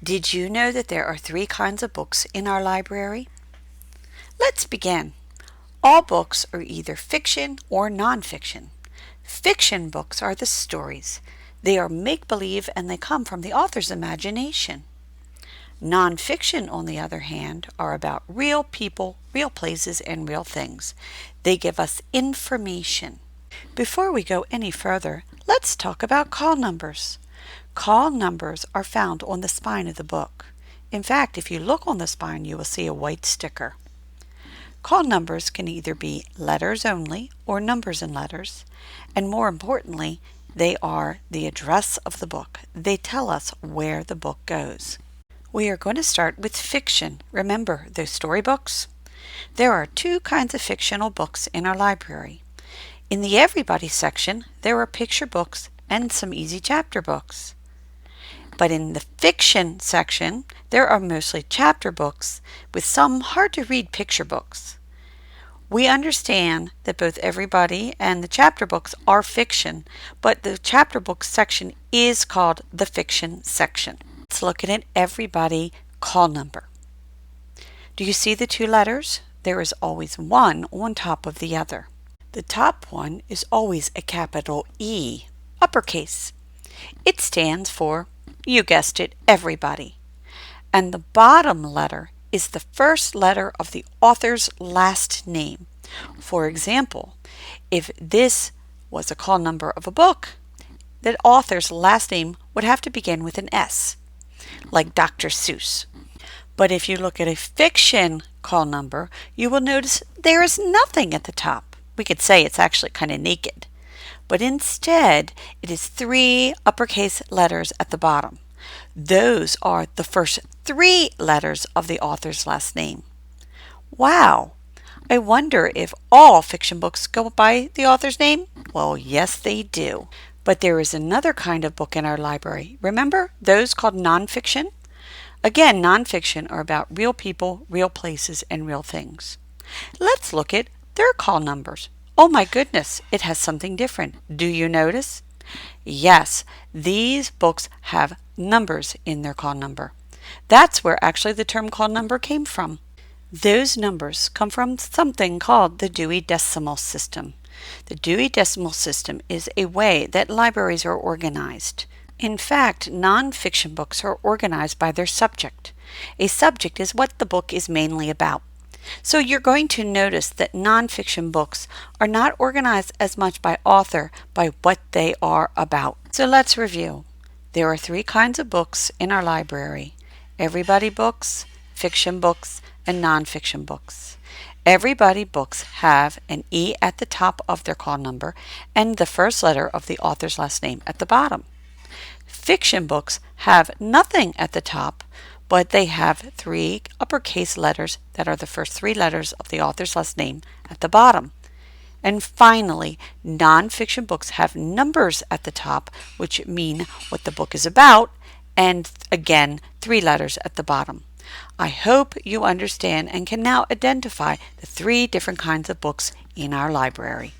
Did you know that there are three kinds of books in our library? Let's begin. All books are either fiction or nonfiction. Fiction books are the stories. They are make-believe and they come from the author's imagination. Nonfiction, on the other hand, are about real people, real places, and real things. They give us information. Before we go any further, let's talk about call numbers. Call numbers are found on the spine of the book. In fact, if you look on the spine, you will see a white sticker. Call numbers can either be letters only or numbers and letters, and more importantly, they are the address of the book. They tell us where the book goes. We are going to start with fiction. Remember those storybooks? There are two kinds of fictional books in our library. In the Everybody section, there are picture books and some easy chapter books. But in the fiction section, there are mostly chapter books with some hard-to-read picture books. We understand that both Everybody and the chapter books are fiction, but the chapter book section is called the fiction section. Let's look at an Everybody call number. Do you see the two letters? There is always one on top of the other. The top one is always a capital E, uppercase. It stands for, you guessed it, Everybody. And the bottom letter is the first letter of the author's last name. For example, if this was a call number of a book, the author's last name would have to begin with an S, like Dr. Seuss. But if you look at a fiction call number, you will notice there is nothing at the top. We could say it's actually kind of naked. But instead, it is three uppercase letters at the bottom. Those are the first three letters of the author's last name. Wow! I wonder if all fiction books go by the author's name? Well, yes, they do. But there is another kind of book in our library. Remember those called nonfiction? Again, nonfiction are about real people, real places, and real things. Let's look at their call numbers. Oh my goodness, it has something different. Do you notice? Yes, these books have numbers in their call number. That's where actually the term call number came from. Those numbers come from something called the Dewey Decimal System. The Dewey Decimal System is a way that libraries are organized. In fact, nonfiction books are organized by their subject. A subject is what the book is mainly about. So you're going to notice that nonfiction books are not organized as much by author, by what they are about. So let's review. There are three kinds of books in our library: Everybody books, fiction books, and nonfiction books. Everybody books have an E at the top of their call number and the first letter of the author's last name at the bottom. Fiction books have nothing at the top, but they have three uppercase letters that are the first three letters of the author's last name at the bottom. And finally, nonfiction books have numbers at the top, which mean what the book is about, and again, three letters at the bottom. I hope you understand and can now identify the three different kinds of books in our library.